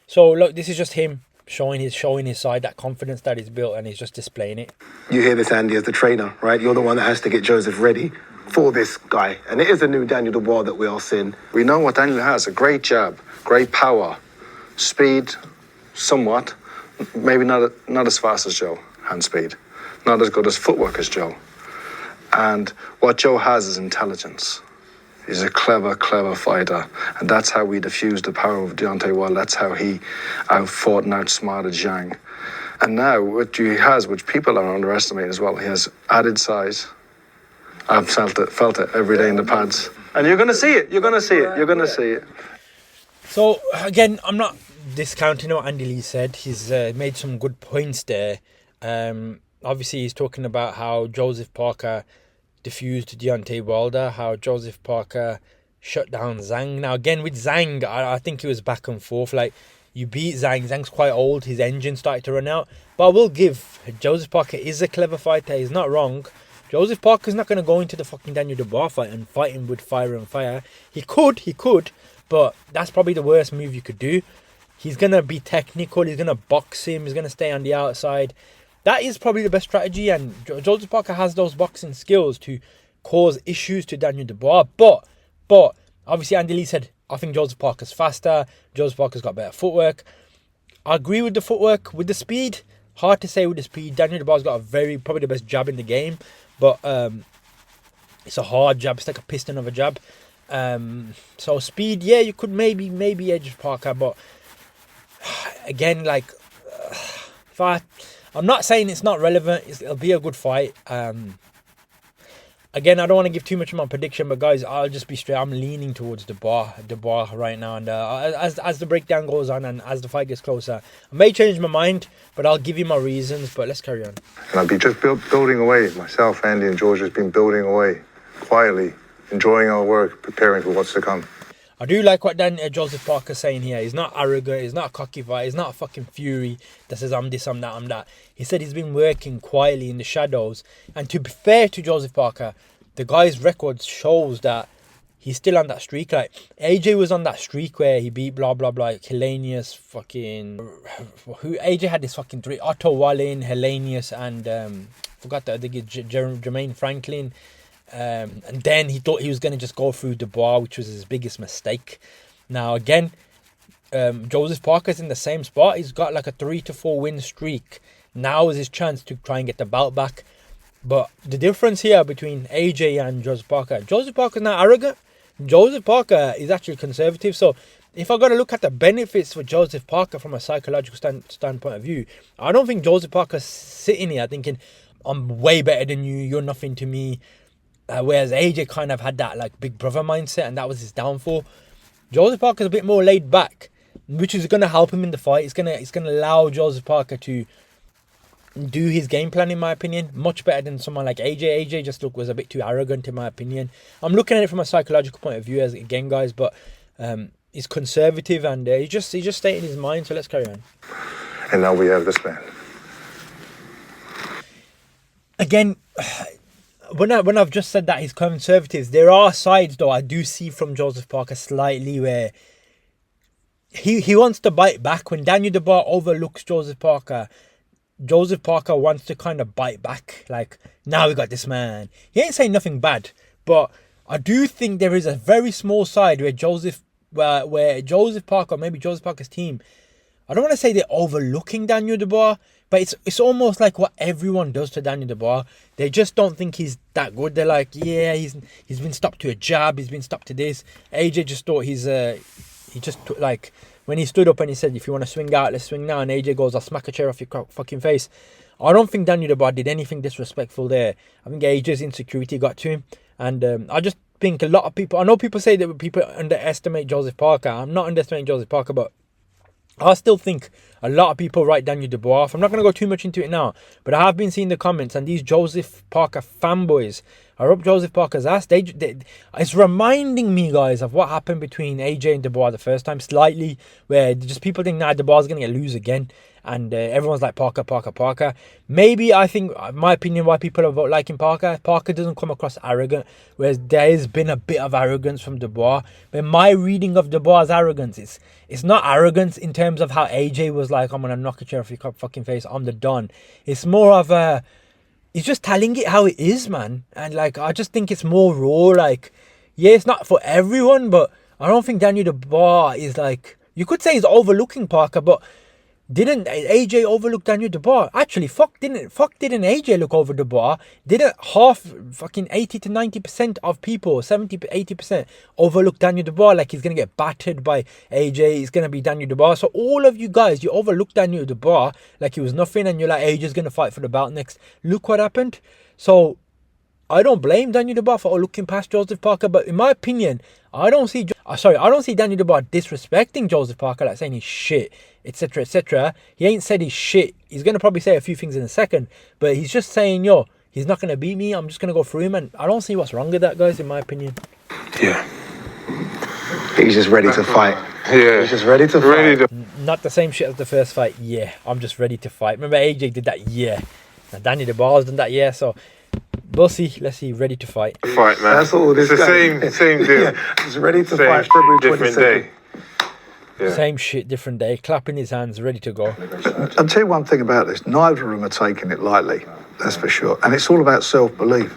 So look, this is just him showing his side, that confidence that he's built, and he's just displaying it. You hear this, Andy, as the trainer, right? You're the one that has to get Joseph ready for this guy. And it is a new Daniel Dubois that we are seeing. We know what Daniel has: a great jab, great power, speed, somewhat. Maybe not as fast as Joe, hand speed. Not as good as footwork as Joe. And what Joe has is intelligence. He's a clever fighter. And that's how we diffused the power of Deontay Wilder. That's how he outfought and outsmarted Zhang. And now what he has, which people are underestimating as well, he has added size. I've felt it every day in the pads. And you're going to see it. So again, I'm not discounting what Andy Lee said. He's made some good points there. Obviously, he's talking about how Joseph Parker diffused Deontay Wilder, how Joseph Parker shut down Zhang. Now, again, with Zhang, I think it was back and forth. Like, you beat Zhang. Zhang's quite old. His engine started to run out. But I will give, Joseph Parker is a clever fighter. He's not wrong. Joseph Parker's not going to go into the fucking Daniel Dubois fight and fight him with fire and fire. He could, but that's probably the worst move you could do. He's going to be technical. He's going to box him. He's going to stay on the outside. That is probably the best strategy, and Joseph Parker has those boxing skills to cause issues to Daniel Dubois. But obviously Andy Lee said, I think Joseph Parker's faster. Joseph Parker's got better footwork. I agree with the footwork. With the speed, hard to say with the speed. Daniel Dubois got probably the best jab in the game, but it's a hard jab. It's like a piston of a jab. So speed, yeah, you could maybe edge Parker, but again, like I'm not saying it's not relevant. It'll be a good fight. Again, I don't want to give too much of my prediction, but guys, I'll just be straight. I'm leaning towards Dubois right now, and as the breakdown goes on and as the fight gets closer, I may change my mind, but I'll give you my reasons. But let's carry on. And I've been just building away. Myself, Andy, and George has been building away quietly, enjoying our work, preparing for what's to come. I do like what Joseph Parker's saying here. He's not arrogant. He's not a cocky fighter. He's not a fucking fury that says, I'm this, I'm that, I'm that. He said he's been working quietly in the shadows. And to be fair to Joseph Parker, the guy's record shows that he's still on that streak. Like, AJ was on that streak where he beat blah, blah, blah. Like Hellenius, fucking... AJ had this fucking three. Otto Wallin, Hellenius, and... forgot the other guy, Jermaine Franklin. And then he thought he was going to just go through Dubois, which was his biggest mistake. Now again, Joseph Parker's in the same spot. He's got like a 3 to 4 win streak. Now is his chance to try and get the belt back. But the difference here between AJ and Joseph Parker's not arrogant. Joseph Parker is actually conservative. So if I got to look at the benefits for Joseph Parker from a psychological standpoint of view, I don't think Joseph Parker's sitting here thinking, I'm way better than you, you're nothing to me. Whereas AJ kind of had that like big brother mindset, and that was his downfall. Joseph Parker's a bit more laid back, which is going to help him in the fight. It's going to allow Joseph Parker to do his game plan, in my opinion, much better than someone like AJ. AJ just was a bit too arrogant, in my opinion. I'm looking at it from a psychological point of view, as again, guys, but he's conservative and he's just stating his mind. So let's carry on. And now we have this man. again, when I've just said that he's conservative, there are sides though I do see from Joseph Parker slightly where he wants to bite back. When Daniel Dubois overlooks Joseph Parker wants to kind of bite back. Like, now we got this man. He ain't saying nothing bad, but I do think there is a very small side where Joseph Parker, maybe Joseph Parker's team, I don't want to say they're overlooking Daniel Dubois, but it's almost like what everyone does to Daniel Dubois. They just don't think he's that good. They're like, yeah, he's been stopped to a jab, he's been stopped to this. AJ just thought like, when he stood up and he said, if you want to swing out, let's swing now. And AJ goes, I'll smack a chair off your fucking face. I don't think Daniel Dubois did anything disrespectful there. I think AJ's insecurity got to him. And I just think a lot of people, I know people say that people underestimate Joseph Parker. I'm not underestimating Joseph Parker, but I still think a lot of people write Daniel Dubois off. I'm not going to go too much into it now, but I have been seeing the comments, and these Joseph Parker fanboys are up Joseph Parker's ass. It's reminding me, guys, of what happened between AJ and Dubois the first time, slightly, where just people think, nah, Dubois is going to lose again. And everyone's like, Parker. Maybe, I think, my opinion, why people are liking Parker doesn't come across arrogant, whereas there has been a bit of arrogance from Dubois. But my reading of Dubois' arrogance, it's not arrogance in terms of how AJ was like, I'm going to knock a chair off your fucking face, I'm the Don. It's more of he's just telling it how it is, man. And like, I just think it's more raw. Like, yeah, it's not for everyone, but I don't think Daniel Dubois is like, you could say he's overlooking Parker, but didn't AJ overlook Daniel Dubois? Actually, didn't AJ look over Dubois? Didn't fucking 80 to 90% of people, 70 to 80% overlook Daniel Dubois like he's going to get battered by AJ, he's going to be Daniel Dubois. So all of you guys, you overlooked Daniel Dubois like he was nothing, and you're like, AJ's going to fight for the belt next. Look what happened. So I don't blame Daniel Dubois for looking past Joseph Parker, but in my opinion, I don't see Daniel Dubois disrespecting Joseph Parker, like saying he's shit, etc., etc. He ain't said he's shit. He's going to probably say a few things in a second, but he's just saying, he's not going to beat me, I'm just going to go through him, and I don't see what's wrong with that, guys, in my opinion. Yeah. He's just ready to fight. Yeah. He's just ready to fight. Not the same shit as the first fight. Yeah, I'm just ready to fight. Remember AJ did that? Yeah. Now Daniel Dubois has done that? Yeah, so we'll see. Let's see. Ready to fight. Fight, man. That's all this It's the guy. same deal. Yeah, he's ready to fight February 22nd. Different day. Yeah. Same shit, different day. Clapping his hands, ready to go. I'll tell you one thing about this. Neither of them are taking it lightly, that's for sure. And it's all about self-belief.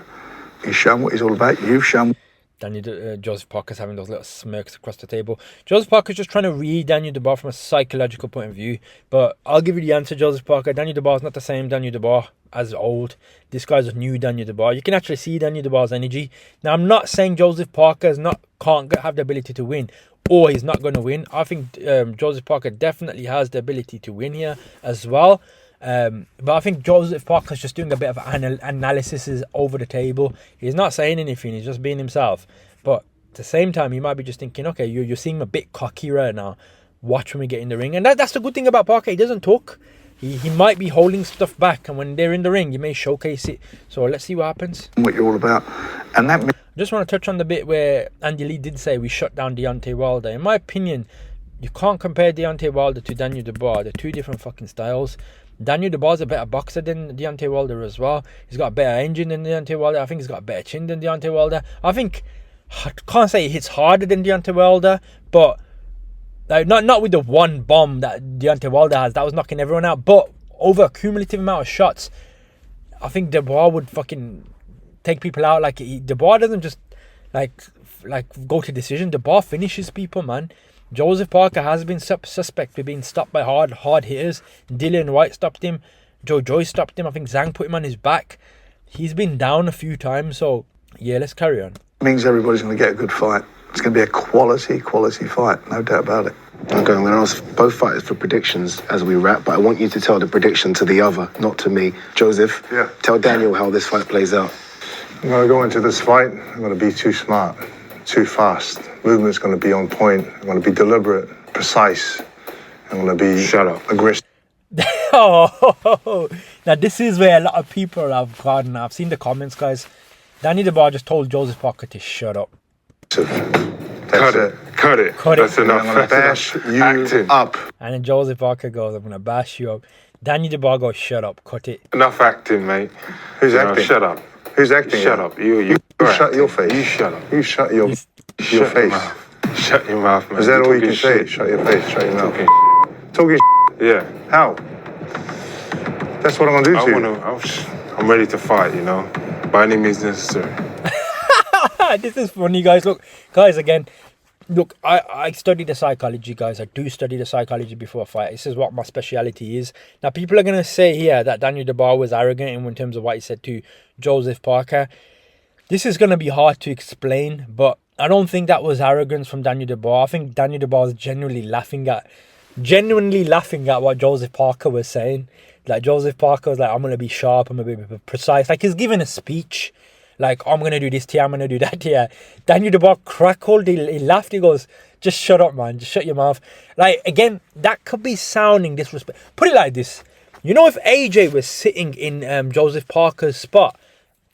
He's shown what he's all about. You've shown. Joseph Parker's having those little smirks across the table. Joseph Parker's just trying to read Daniel Dubois from a psychological point of view. But I'll give you the answer, Joseph Parker. Daniel Dubois is not the same Daniel Dubois as old. This guy's a new Daniel Dubois. You can actually see Daniel Dubois' energy. Now, I'm not saying Joseph Parker can't have the ability to win, or he's not going to win. I think Joseph Parker definitely has the ability to win here as well. But I think Joseph Parker's just doing a bit of analysis over the table. He's not saying anything, he's just being himself. But at the same time, he might be just thinking, okay, you're seeing him a bit cocky right now. Watch when we get in the ring. And that's the good thing about Parker. He doesn't talk. He might be holding stuff back, and when they're in the ring, you may showcase it. So let's see what happens. What you're all about. And that I just want to touch on the bit where Andy Lee did say we shut down Deontay Wilder. In my opinion, you can't compare Deontay Wilder to Daniel Dubois. They're two different fucking styles. Daniel Dubois is a better boxer than Deontay Wilder as well. He's got a better engine than Deontay Wilder. I think he's got a better chin than Deontay Wilder. I can't say he hits harder than Deontay Wilder, but like, not with the one bomb that Deontay Wilder has that was knocking everyone out, but over a cumulative amount of shots, I think Dubois would fucking take people out. Like, Dubois doesn't just like go to decision. Dubois finishes people, man. Joseph Parker has been suspect for being stopped by hard hitters. Dillian White stopped him. Joe Joyce stopped him. I think Zhang put him on his back. He's been down a few times. So, yeah, let's carry on. means everybody's going to get a good fight. It's going to be a quality fight, no doubt about it. I'm going to ask both fighters for predictions as we wrap, but I want you to tell the prediction to the other, not to me. Joseph, tell Daniel how this fight plays out. I'm going to go into this fight. I'm going to be too smart, too fast. Movement's going to be on point. I'm going to be deliberate, precise. I'm going to be aggressive. Oh, now this is where a lot of people have gone. I've seen the comments, guys. Danny Dubois just told Joseph Parker to shut up. Cut it. That's enough. I'm going to bash you up. And then Joseph Parker goes, I'm going to bash you up. Daniel Dubois goes, shut up, cut it. Enough acting, mate. Who's You know, acting? shut up. Who's acting? Shut up. You shut your face. You shut up. You shut your Shut your face. mouth. Shut your mouth, man. Is that all you You're can say? talking Shut your face. Shut your mouth. Talking Talking Yeah. How? That's what I'm gonna do to you. I'm ready to fight, you know, by any means necessary. This is funny, guys. Look, guys, again, look, I study the psychology, guys. I do study the psychology before a fight. This is what my speciality is. Now, people are going to say here that Daniel Dubois was arrogant in terms of what he said to Joseph Parker. This is going to be hard to explain, but I don't think that was arrogance from Daniel Dubois. I think Daniel Dubois was genuinely laughing at what Joseph Parker was saying. Like, Joseph Parker was like, I'm going to be sharp, I'm going to be precise. Like, he's giving a speech. Like, I'm going to do this here, I'm going to do that here. Daniel Dubois crackled, he laughed, he goes, just shut up, man, just shut your mouth. Like, again, that could be sounding disrespect. Put it like this. You know, if AJ was sitting in Joseph Parker's spot,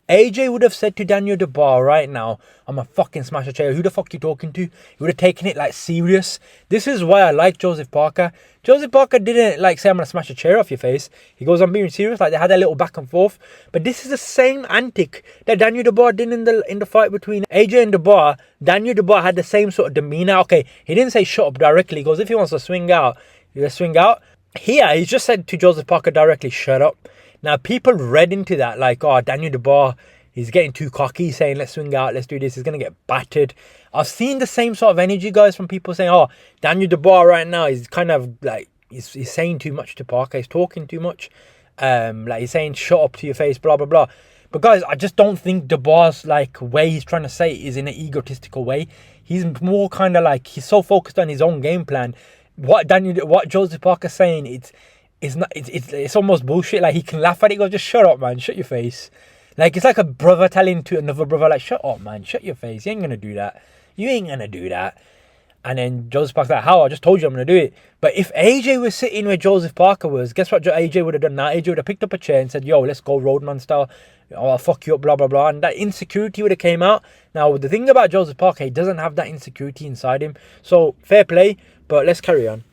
AJ would have said to Daniel Dubois right now, I'm a fucking smash a chair. Who the fuck you talking to? He would have taken it like serious. This is why I like Joseph Parker. Joseph Parker didn't like say I'm gonna smash a chair off your face. He goes, I'm being serious. Like, they had a little back and forth. But this is the same antic that Daniel Dubois did in the fight between AJ and Dubois. Daniel Dubois had the same sort of demeanor. Okay, he didn't say shut up directly. He goes, if he wants to swing out, he'll swing out. Here, he just said to Joseph Parker directly, shut up. Now, people read into that like, oh, Daniel Dubois, he's getting too cocky, saying, let's swing out, let's do this, he's going to get battered. I've seen the same sort of energy, guys, from people saying, oh, Daniel Dubois right now is kind of like, he's saying too much to Parker, he's talking too much. Like, he's saying, shut up to your face, blah, blah, blah. But, guys, I just don't think Dubois' like way he's trying to say it is in an egotistical way. He's more kind of like, he's so focused on his own game plan. What Joseph Parker's saying, it's almost bullshit. Like, he can laugh at it, go, just shut up, man, shut your face. Like, it's like a brother telling to another brother, like, shut up, man, shut your face, you ain't gonna do that, you ain't gonna do that. And then Joseph Parker's like, how? I just told you I'm gonna do it. But if AJ was sitting where Joseph Parker was, guess what AJ would have done now? AJ would have picked up a chair and said, yo, let's go roadman style, I'll fuck you up, blah, blah, blah. And that insecurity would have came out. Now, the thing about Joseph Parker, he doesn't have that insecurity inside him. So, fair play, but let's carry on.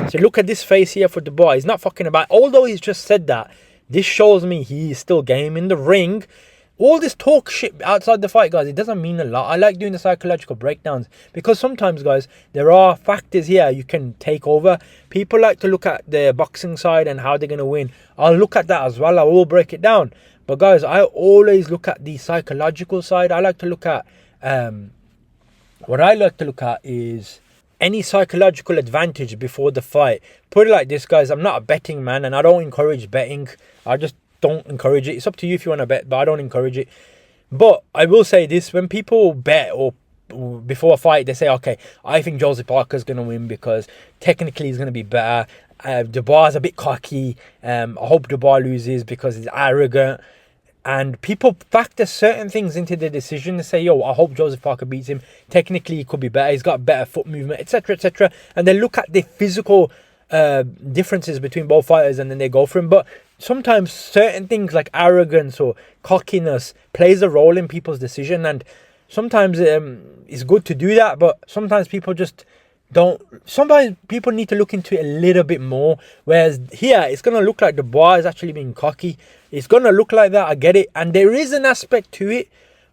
So look at this face here for Dubois. He's not fucking about. Although he's just said that, this shows me he is still game in the ring. All this talk shit outside the fight, guys, it doesn't mean a lot. I like doing the psychological breakdowns because sometimes, guys, there are factors here you can take over. People like to look at the boxing side and how they're going to win. I'll look at that as well. I will break it down. But, guys, I always look at the psychological side. I like to look at... what I like to look at is any psychological advantage before the fight. Put it like this, guys, I'm not a betting man and I don't encourage betting. I just don't encourage it. It's up to you if you want to bet, but I don't encourage it. But I will say this, when people bet or before a fight, they say, okay, I think Joseph Parker's going to win because technically he's going to be better. Dubois is a bit cocky. I hope Dubois loses because he's arrogant. And people factor certain things into the decision. They say, yo, I hope Joseph Parker beats him. Technically, he could be better. He's got better foot movement, etc., etc. And they look at the physical differences between both fighters and then they go for him. But sometimes certain things like arrogance or cockiness plays a role in people's decision. And sometimes it's good to do that. But sometimes people just don't. Sometimes people need to look into it a little bit more. Whereas here, it's going to look like Dubois is actually being cocky. It's going to look like that, I get it. And there is an aspect to it.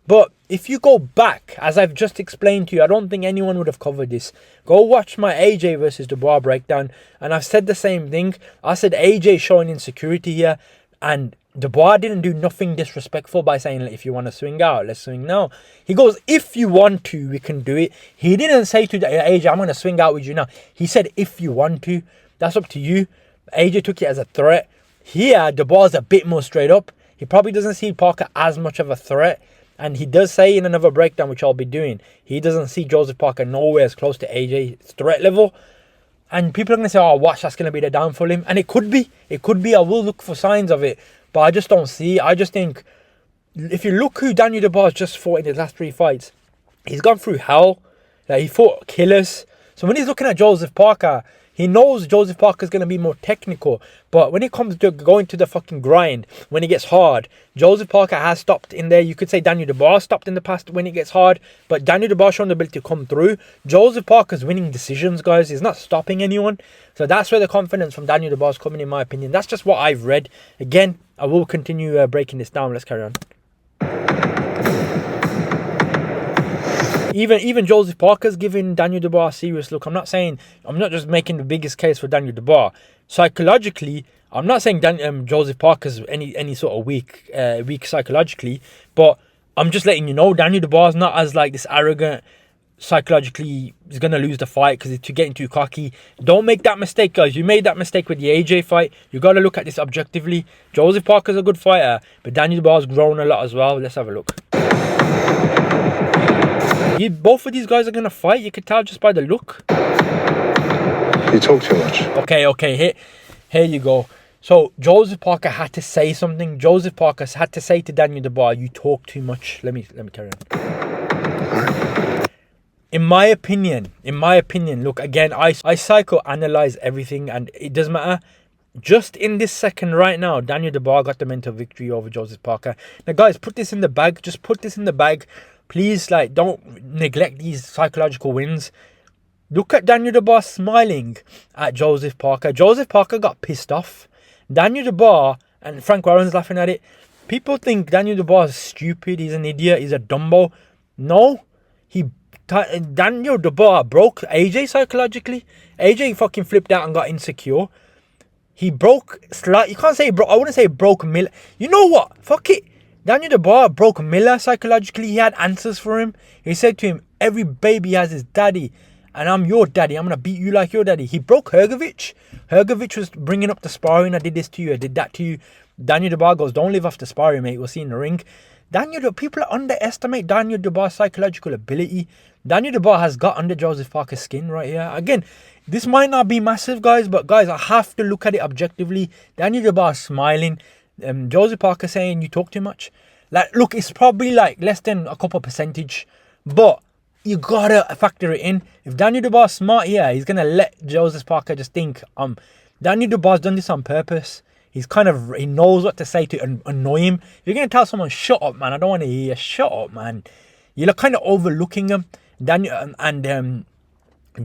But if you go back, as I've just explained to you, I don't think anyone would have covered this. Go watch my AJ versus Dubois breakdown. And I've said the same thing. I said AJ showing insecurity here. And Dubois didn't do nothing disrespectful by saying, if you want to swing out, let's swing now. He goes, if you want to, we can do it. He didn't say to AJ, I'm going to swing out with you now. He said, if you want to. That's up to you. AJ took it as a threat. Here, Dubois is a bit more straight up. He probably doesn't see Parker as much of a threat. And he does say in another breakdown, which I'll be doing, he doesn't see Joseph Parker nowhere as close to AJ's threat level. And people are going to say, oh, watch, that's going to be the downfall him. And it could be. It could be. I will look for signs of it. But I just don't see it. I just think, if you look who Daniel Dubois just fought in his last 3 fights, he's gone through hell. Like, he fought killers. So when he's looking at Joseph Parker, He knows Joseph Parker's going to be more technical. But when it comes to going to the fucking grind, when it gets hard, Joseph Parker has stopped in there. You could say Daniel Dubois stopped in the past when it gets hard. But Daniel Dubois shown the ability to come through. Joseph Parker's winning decisions, guys. He's not stopping anyone. So that's where the confidence from Daniel Dubois is coming, in my opinion. That's just what I've read. Again, I will continue breaking this down. Let's carry on. Even Joseph Parker's giving Daniel Dubois a serious look. I'm not just making the biggest case for Daniel Dubois. Psychologically, I'm not saying Joseph Parker's any sort of weak psychologically, but I'm just letting you know Daniel Dubois is not as like this arrogant. Psychologically, he's gonna lose the fight because he's getting too cocky. Don't make that mistake, guys. You made that mistake with the AJ fight. You got to look at this objectively. Joseph Parker's a good fighter, but Daniel Dubois has grown a lot as well. Let's have a look. Both of these guys are gonna fight. You can tell just by the look. You talk too much. Okay. Here you go. So Joseph Parker had to say something. Joseph Parker had to say to Daniel Dubois, "You talk too much." Let me carry on. In my opinion, look again. I psychoanalyze everything, and it doesn't matter. Just in this second right now, Daniel Dubois got the mental victory over Joseph Parker. Now, guys, put this in the bag. Just put this in the bag. Please, like, don't neglect these psychological wins. Look at Daniel Dubois smiling at Joseph Parker. Joseph Parker got pissed off. Daniel Dubois and Frank Warren's laughing at it. People think Daniel Dubois is stupid. He's an idiot. He's a dumbo. No. Daniel Dubois broke AJ psychologically. AJ fucking flipped out and got insecure. He broke... You can't say broke... I wouldn't say broke Miller. You know what? Fuck it. Daniel Dubois broke Miller psychologically. He had answers for him. He said to him, every baby has his daddy. And I'm your daddy. I'm going to beat you like your daddy. He broke Hrgovic. Hrgovic was bringing up the sparring. I did this to you. I did that to you. Daniel Dubois goes, don't live off the sparring, mate. We'll see in the ring. People underestimate Daniel Dubois' psychological ability. Daniel Dubois has got under Joseph Parker's skin right here. Again, this might not be massive, guys. But, guys, I have to look at it objectively. Daniel Dubois is smiling. Joseph Parker saying you talk too much. Like, look, it's probably like less than a couple percentage, but you gotta factor it in. If Daniel Dubois is smart here, he's gonna let Joseph Parker just think Daniel Dubois done this on purpose. He knows what to say to annoy him. You're gonna tell someone, shut up, man, I don't want to hear you. Shut up, man. You're kind of overlooking him.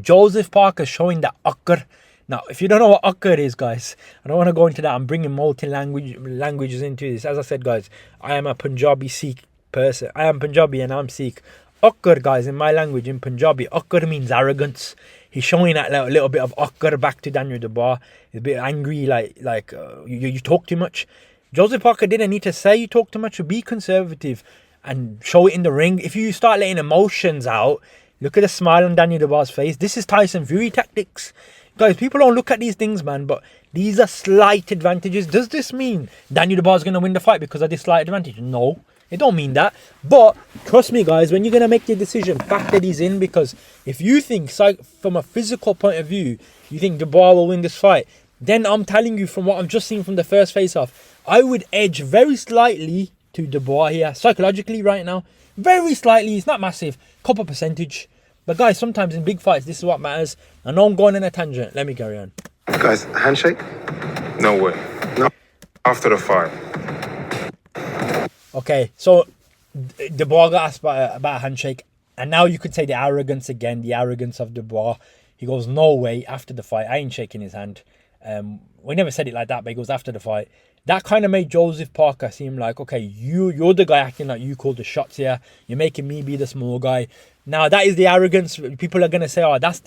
Joseph Parker showing that akkar. Now, if you don't know what akkar is, guys, I don't want to go into that. I'm bringing languages into this. As I said, guys, I am a Punjabi Sikh person. I am Punjabi and I'm Sikh. Akkar, guys, in my language, in Punjabi, akkar means arrogance. He's showing that little bit of akkar back to Daniel Dubois. He's a bit angry, like you talk too much. Joseph Parker didn't need to say you talk too much. Be conservative and show it in the ring. If you start letting emotions out, look at the smile on Daniel Dubois' face. This is Tyson Fury tactics. Guys, people don't look at these things, man, but these are slight advantages. Does this mean Daniel Dubois is going to win the fight because of this slight advantage? No, it don't mean that. But trust me, guys, when you're going to make your decision, factor these in, because if you think, from a physical point of view, you think Dubois will win this fight, then I'm telling you from what I've just seen from the first face-off, I would edge very slightly to Dubois here, psychologically right now. Very slightly. It's not massive. Couple percentage. But guys, sometimes in big fights, this is what matters. I know I'm going on a tangent. Let me carry on. Guys, handshake? No way. No. After the fight. Okay, so Dubois got asked about a handshake. And now you could say the arrogance again. The arrogance of Dubois. He goes, no way, after the fight. I ain't shaking his hand. We never said it like that, but he goes, after the fight. That kind of made Joseph Parker seem like, okay, you're the guy acting like you call the shots here. You're making me be the small guy. Now, that is the arrogance. People are going to say, oh, that's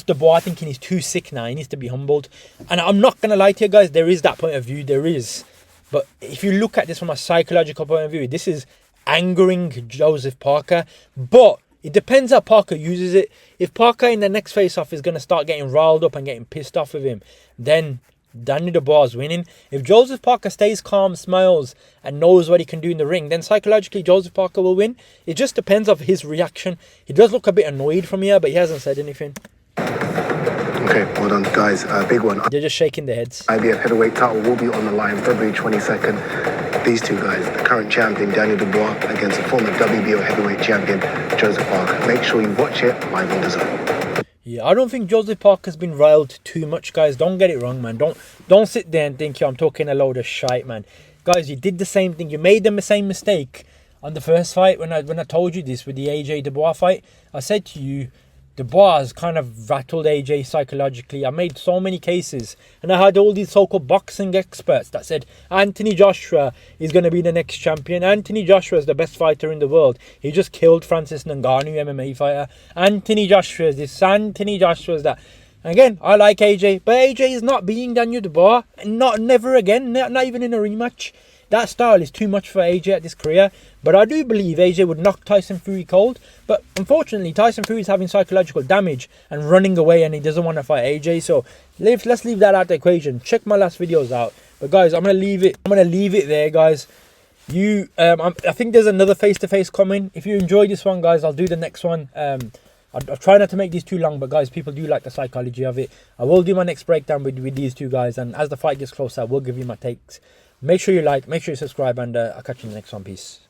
Dubois thinking he's too sick now. He needs to be humbled. And I'm not going to lie to you guys. There is that point of view. There is. But if you look at this from a psychological point of view, this is angering Joseph Parker. But it depends how Parker uses it. If Parker in the next face-off is going to start getting riled up and getting pissed off with him, then Daniel Dubois is winning. If Joseph Parker stays calm, smiles, and knows what he can do in the ring, then psychologically Joseph Parker will win. It just depends on his reaction. He does look a bit annoyed from here, but he hasn't said anything. Okay, well done, guys. Big one. They're just shaking their heads. IBF heavyweight title will be on the line February 22nd. These two guys, the current champion Daniel Dubois against the former WBO heavyweight champion Joseph Parker. Make sure you watch it live on DAZN. Yeah, I don't think Joseph Parker's been riled too much, guys. Don't get it wrong, man. Don't sit there and think, yo, I'm talking a load of shite, man. Guys, you did the same thing. You made the same mistake on the first fight when I told you this with the AJ Dubois fight. I said to you, Dubois kind of rattled AJ psychologically. I made so many cases, and I had all these so-called boxing experts that said Anthony Joshua is going to be the next champion. Anthony Joshua is the best fighter in the world. He just killed Francis Ngannou, MMA fighter. Anthony Joshua is this. Anthony Joshua is that. Again, I like AJ, but AJ is not being Daniel Dubois. Never again. Not even in a rematch. That style is too much for AJ at this career. But I do believe AJ would knock Tyson Fury cold. But unfortunately, Tyson Fury is having psychological damage and running away, and he doesn't want to fight AJ. So let's leave that out of the equation. Check my last videos out. But guys, I'm gonna leave it there, guys. I think there's another face-to-face coming. If you enjoyed this one, guys, I'll do the next one. I'll try not to make these too long, but guys, people do like the psychology of it. I will do my next breakdown with these two guys, and as the fight gets closer, I will give you my takes. Make sure you like, make sure you subscribe, and I'll catch you in the next one. Peace.